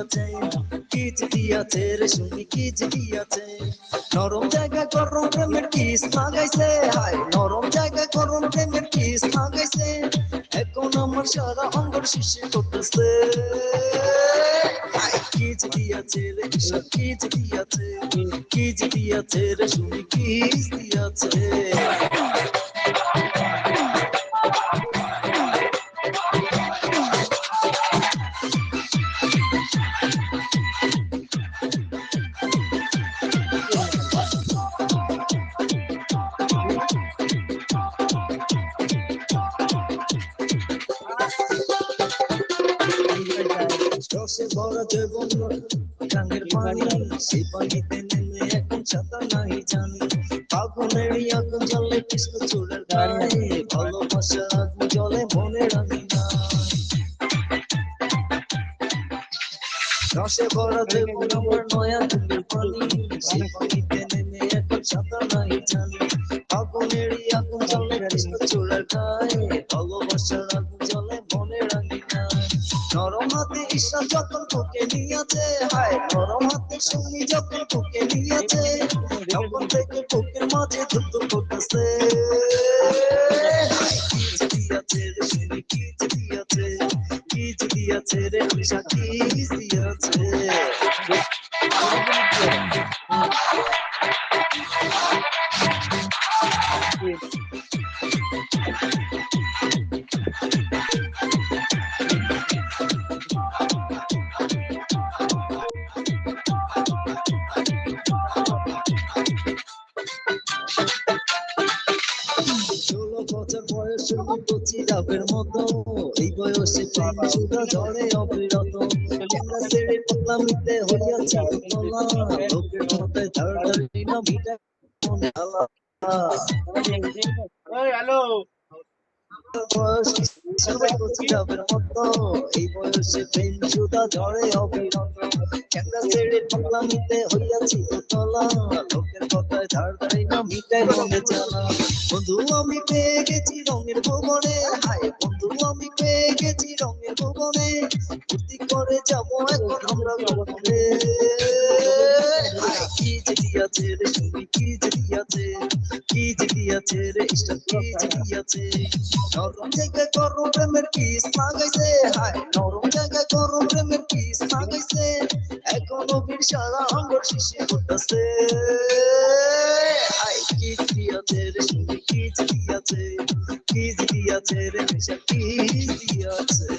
দিয়াছে কিজ দিয়াছে রে শুনি কিজ দিয়াছে নরম জায়গায় গরম প্রেমের কিস লাগাইছে হায় নরম জায়গায় গরম প্রেমের কিস লাগাইছে এখন আমার সারা অঙ্গর শিশি করতেছে কিজ দিয়াছে রে কিসব কিজ দিয়াছে রে শুনি কিজ দিয়াছে রসে ভরা জীবন গাঙ্গের পানি সেই পানিতে নেমে এখন সাঁতার নাই জানি আগুনেরই আগুন জ্বলে কৃষ্ণ চুলের গায়ে ভালোবাসার আগুন জ্বলে মনে রাখি না রসে ভরা জীবন আমার নয়া গাঙ্গের পানি সেই পানিতে নেমে এখন সাঁতার নাই জানি আগুনেরই আগুন জ্বলে কৃষ্ণ চুলের গায়ে ভালোবাসার আগুন জ্বলে মনে রাখি না নরম হাতে ঈশ্বর যখন তোকে নিয়েছে হায় নরম হাতে শুনি যখন তোকে নিয়েছে তখন থেকে বুকের মাঝে ধুপ করতেছে দিয়াছে রে শুনি কিজ দিয়াছে রে নিশা কিজ দিয়াছে বছর বয়সে কচি ডাবের মতো এই বয়সে প্রেম সুধা ঝড়ে অবিরত আমরা ছেড়ে পাগলামিতে হইয়াছি তোলা লোকের মাথায় ধার ধারি না মিটা মনে আলা হ্যালো বয়স সবাই কচি ডাবের মতো এই বয়সে প্রেম সুধা ঝড়ে অবিরত আমরা ছেড়ে পাগলামিতে হইয়াছি তোলা লোকের কথায় ধার ধারি না মিটাই মনে জানা বন্ধু আমি পেয়ে গেছি রঙের ভুবনে হায় বন্ধু আমি পেয়ে গেছি রঙের ভুবনে ফুর্তি করে যাবো এখন আমরা ভবনে কিজ দিয়াছে রে শুনি কিজ দিয়াছে রে ইষ্ট কিজ দিয়াছে নরম জায়গায় গরম প্রেমের কিস লাগাইছে হায় নরম জায়গায় গরম প্রেমের কিস লাগাইছে এখনো বীর সারা অঙ্গর শিশি করতেছে হায় কিজ দিয়াছে রে শুনি কিজ দিয়াছে রে নিশা কিজ দিয়াছে